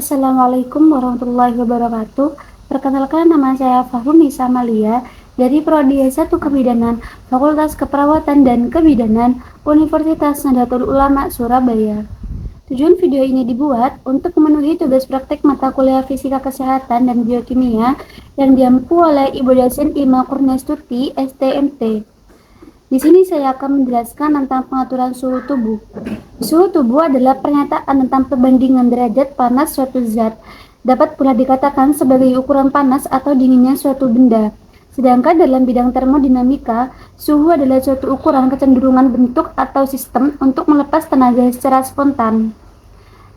Assalamualaikum warahmatullahi wabarakatuh. Perkenalkan, nama saya Fahmi Samalia dari Prodi S1 Kebidanan, Fakultas Keperawatan dan Kebidanan, Universitas Nahdlatul Ulama Surabaya. Tujuan video ini dibuat untuk memenuhi tugas praktek mata kuliah Fisika Kesehatan dan Biokimia yang diampu oleh Ibu dosen Ima Kurniastuti, STMT. Di sini saya akan menjelaskan tentang pengaturan suhu tubuh. Suhu tubuh adalah pernyataan tentang perbandingan derajat panas suatu zat. Dapat pula dikatakan sebagai ukuran panas atau dinginnya suatu benda. Sedangkan dalam bidang termodinamika, suhu adalah suatu ukuran kecenderungan bentuk atau sistem untuk melepas tenaga secara spontan.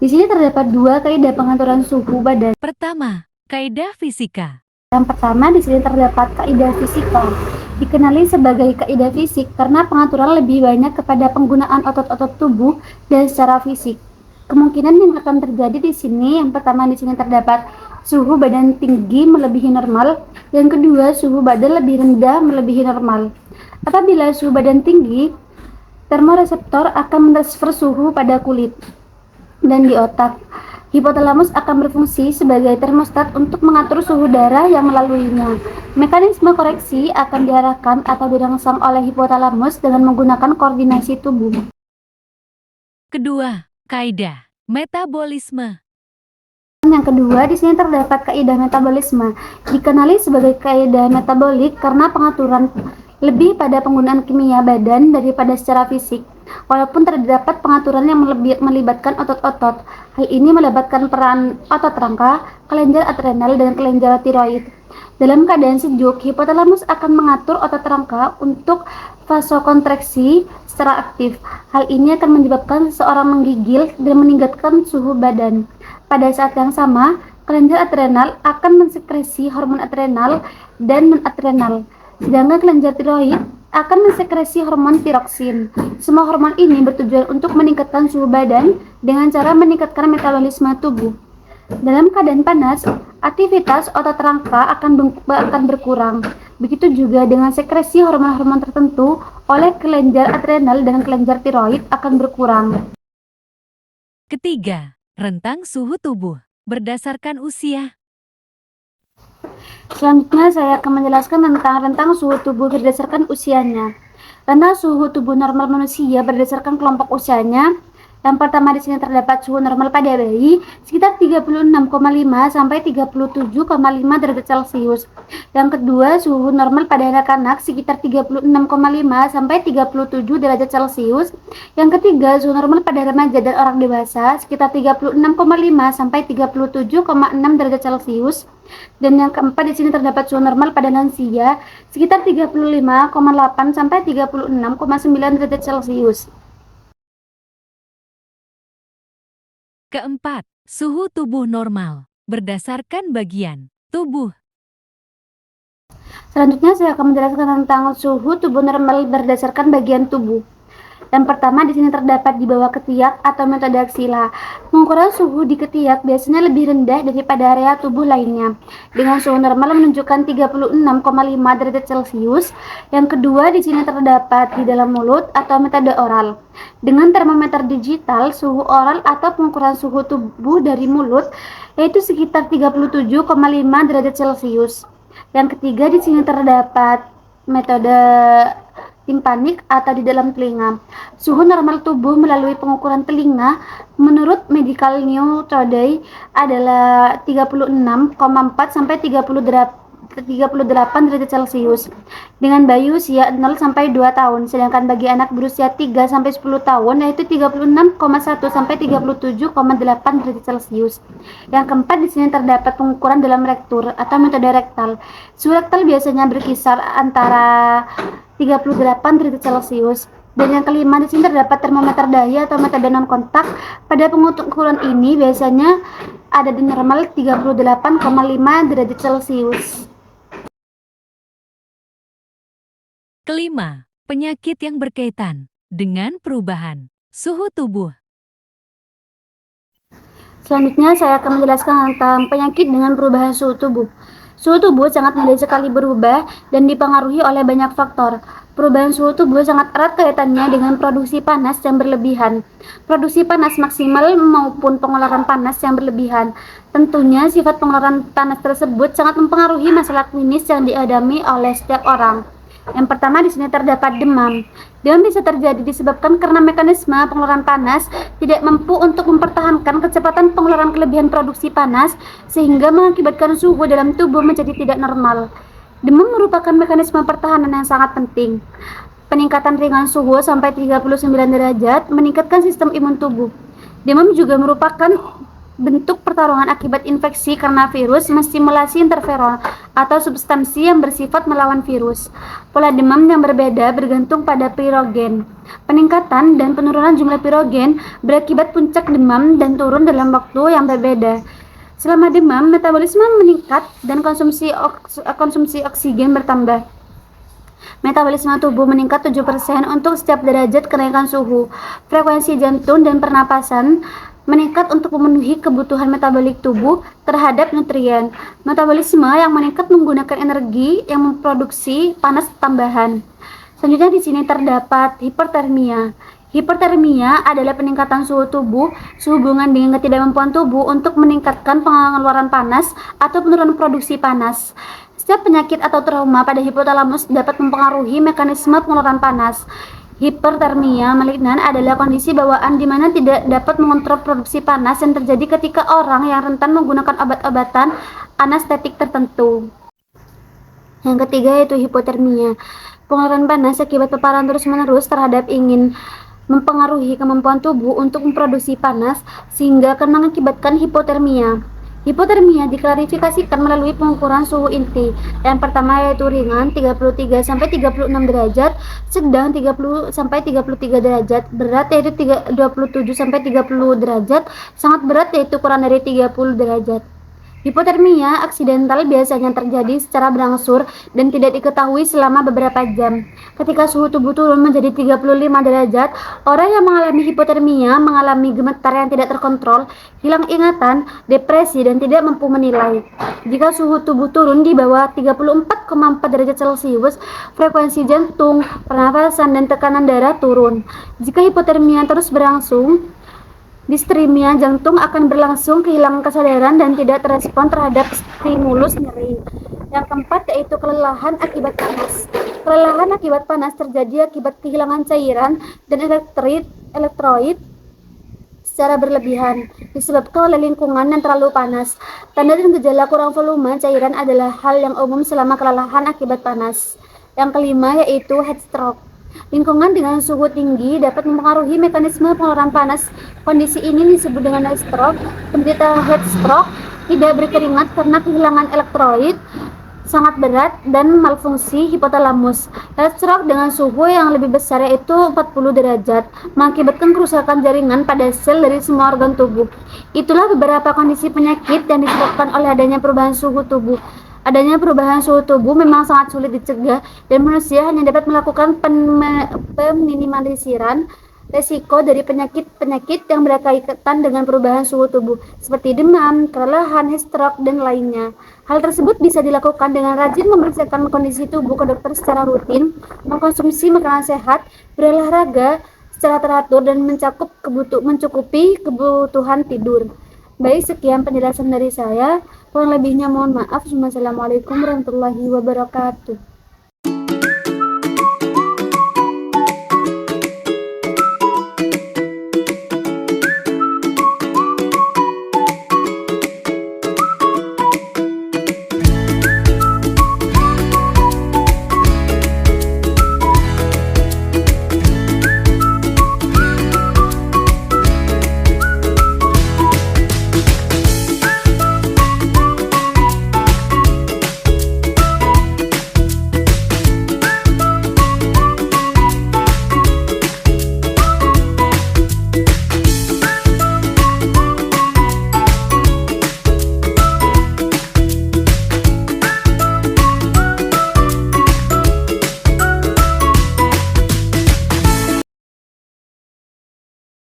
Di sini terdapat dua kaidah pengaturan suhu badan. Pertama, kaidah fisika. Yang pertama, di sini terdapat kaidah fisika. Dikenali sebagai kaidah fisik karena pengaturan lebih banyak kepada penggunaan otot-otot tubuh dan secara fisik. Kemungkinan yang akan terjadi di sini, yang pertama di sini terdapat suhu badan tinggi melebihi normal, yang kedua suhu badan lebih rendah melebihi normal. Apabila suhu badan tinggi, termoreseptor akan mentransfer suhu pada kulit dan di otak. Hipotalamus akan berfungsi sebagai termostat untuk mengatur suhu darah yang melaluinya. Mekanisme koreksi akan diarahkan atau dirangsang oleh hipotalamus dengan menggunakan koordinasi tubuh. Kedua, kaidah metabolisme. Yang kedua, di sini terdapat kaidah metabolisme. Dikenali sebagai kaidah metabolik karena pengaturan lebih pada penggunaan kimia badan daripada secara fisik. Walaupun terdapat pengaturan yang melibatkan otot-otot, hal ini melibatkan peran otot rangka, kelenjar adrenal, dan kelenjar tiroid. Dalam keadaan sejuk, hipotalamus akan mengatur otot rangka untuk vasokontraksi secara aktif. Hal ini akan menyebabkan seseorang menggigil dan meningkatkan suhu badan. Pada saat yang sama, kelenjar adrenal akan mensekresi hormon adrenal dan non-adrenal, sedangkan kelenjar tiroid akan mensekresi hormon tiroksin. Semua hormon ini bertujuan untuk meningkatkan suhu badan dengan cara meningkatkan metabolisme tubuh. Dalam keadaan panas, aktivitas otot rangka akan berkurang. Begitu juga dengan sekresi hormon-hormon tertentu oleh kelenjar adrenal dan kelenjar tiroid akan berkurang. Ketiga, rentang suhu tubuh berdasarkan usia. Selanjutnya saya akan menjelaskan tentang rentang suhu tubuh berdasarkan usianya. Rentang suhu tubuh normal manusia berdasarkan kelompok usianya. Yang pertama di sini terdapat suhu normal pada bayi sekitar 36,5 sampai 37,5 derajat Celcius. Yang kedua, suhu normal pada anak-anak sekitar 36,5 sampai 37 derajat Celcius. Yang ketiga, suhu normal pada remaja dan orang dewasa sekitar 36,5 sampai 37,6 derajat Celcius. Dan yang keempat di sini terdapat suhu normal pada lansia sekitar 35,8 sampai 36,9 derajat Celcius. Keempat, suhu tubuh normal berdasarkan bagian tubuh. Selanjutnya saya akan menjelaskan tentang suhu tubuh normal berdasarkan bagian tubuh. Yang pertama di sini terdapat di bawah ketiak atau metode aksila. Pengukuran suhu di ketiak biasanya lebih rendah daripada area tubuh lainnya, dengan suhu normal menunjukkan 36,5 derajat Celcius. Yang kedua di sini terdapat di dalam mulut atau metode oral. Dengan termometer digital, suhu oral atau pengukuran suhu tubuh dari mulut yaitu sekitar 37,5 derajat Celcius. Yang ketiga di sini terdapat metode timpanik atau di dalam telinga. Suhu normal tubuh melalui pengukuran telinga menurut Medical New Today adalah 36,4 sampai 38 derajat Celcius dengan bayi usia 0 sampai 2 tahun, sedangkan bagi anak berusia 3 sampai 10 tahun yaitu 36,1 sampai 37,8 derajat Celcius. Yang keempat di sini terdapat pengukuran dalam rektur atau metode rektal. Suhu rektal biasanya berkisar antara 38 derajat Celcius. Dan yang kelima di sini terdapat termometer dahi atau metode non kontak. Pada pengukuran ini biasanya ada di normal 38,5 derajat Celcius. Kelima, penyakit yang berkaitan dengan perubahan suhu tubuh. Selanjutnya saya akan menjelaskan tentang penyakit dengan perubahan suhu tubuh. Suhu tubuh sangat mudah sekali berubah dan dipengaruhi oleh banyak faktor. Perubahan suhu tubuh sangat erat kaitannya dengan produksi panas yang berlebihan, produksi panas maksimal maupun pengeluaran panas yang berlebihan. Tentunya sifat pengeluaran panas tersebut sangat mempengaruhi masalah klinis yang dihadapi oleh setiap orang. Yang pertama di sini terdapat demam. Demam bisa terjadi disebabkan karena mekanisme pengeluaran panas tidak mampu untuk mempertahankan kecepatan pengeluaran kelebihan produksi panas sehingga mengakibatkan suhu dalam tubuh menjadi tidak normal. Demam merupakan mekanisme pertahanan yang sangat penting. Peningkatan ringan suhu sampai 39 derajat meningkatkan sistem imun tubuh. Demam juga merupakan bentuk pertarungan akibat infeksi karena virus menstimulasi interferon atau substansi yang bersifat melawan virus. Pola demam yang berbeda bergantung pada pirogen. Peningkatan dan penurunan jumlah pirogen berakibat puncak demam dan turun dalam waktu yang berbeda. Selama demam, metabolisme meningkat dan konsumsi oksigen bertambah. Metabolisme tubuh meningkat 7% untuk setiap derajat kenaikan suhu. Frekuensi jantung dan pernapasan meningkat untuk memenuhi kebutuhan metabolik tubuh terhadap nutrien. Metabolisme yang meningkat menggunakan energi yang memproduksi panas tambahan. Selanjutnya di sini terdapat hipertermia. Hipertermia adalah peningkatan suhu tubuh sehubungan dengan ketidakmampuan tubuh untuk meningkatkan pengeluaran panas atau penurunan produksi panas. Setiap penyakit atau trauma pada hipotalamus dapat mempengaruhi mekanisme pengeluaran panas. Hipertermia malignan adalah kondisi bawaan di mana tidak dapat mengontrol produksi panas yang terjadi ketika orang yang rentan menggunakan obat-obatan anestetik tertentu. Yang ketiga yaitu hipotermia. Pengeluaran panas akibat paparan terus-menerus terhadap ingin mempengaruhi kemampuan tubuh untuk memproduksi panas sehingga akan mengakibatkan hipotermia. Hipotermia diklarifikasikan melalui pengukuran suhu inti. Yang pertama yaitu ringan 33 sampai 36 derajat, sedang 30 sampai 33 derajat, berat yaitu 27 sampai 30 derajat, sangat berat yaitu kurang dari 30 derajat. Hipotermia aksidental biasanya terjadi secara berangsur dan tidak diketahui selama beberapa jam. Ketika suhu tubuh turun menjadi 35 derajat, orang yang mengalami hipotermia mengalami gemetar yang tidak terkontrol, hilang ingatan, depresi, dan tidak mampu menilai. Jika suhu tubuh turun di bawah 34,4 derajat Celcius, frekuensi jantung, pernapasan, dan tekanan darah turun. Jika hipotermia terus berlangsung, distremia jantung akan berlangsung kehilangan kesadaran dan tidak terespon terhadap stimulus nyeri. Yang keempat yaitu kelelahan akibat panas. Kelelahan akibat panas terjadi akibat kehilangan cairan dan elektrolit secara berlebihan disebabkan oleh lingkungan yang terlalu panas. Tanda dan gejala kurang volume cairan adalah hal yang umum selama kelelahan akibat panas. Yang kelima yaitu heat stroke. Lingkungan dengan suhu tinggi dapat mempengaruhi mekanisme pengeluaran panas. Kondisi ini disebut dengan heat stroke. Penderita heat stroke tidak berkeringat karena kehilangan elektrolit sangat berat dan malfungsi hipotalamus. Heat stroke dengan suhu yang lebih besar yaitu 40 derajat mengakibatkan kerusakan jaringan pada sel dari semua organ tubuh. Itulah beberapa kondisi penyakit yang disebabkan oleh adanya perubahan suhu tubuh. Adanya perubahan suhu tubuh memang sangat sulit dicegah dan manusia hanya dapat melakukan peminimalisan resiko dari penyakit-penyakit yang berkaitan dengan perubahan suhu tubuh seperti demam, kelelahan, heat stroke, dan lainnya. Hal tersebut bisa dilakukan dengan rajin memeriksakan kondisi tubuh ke dokter secara rutin, mengkonsumsi makanan sehat, berolahraga secara teratur, dan mencukupi kebutuhan tidur. Baik, sekian penjelasan dari saya. Kurang lebihnya mohon maaf. Wassalamualaikum warahmatullahi wabarakatuh.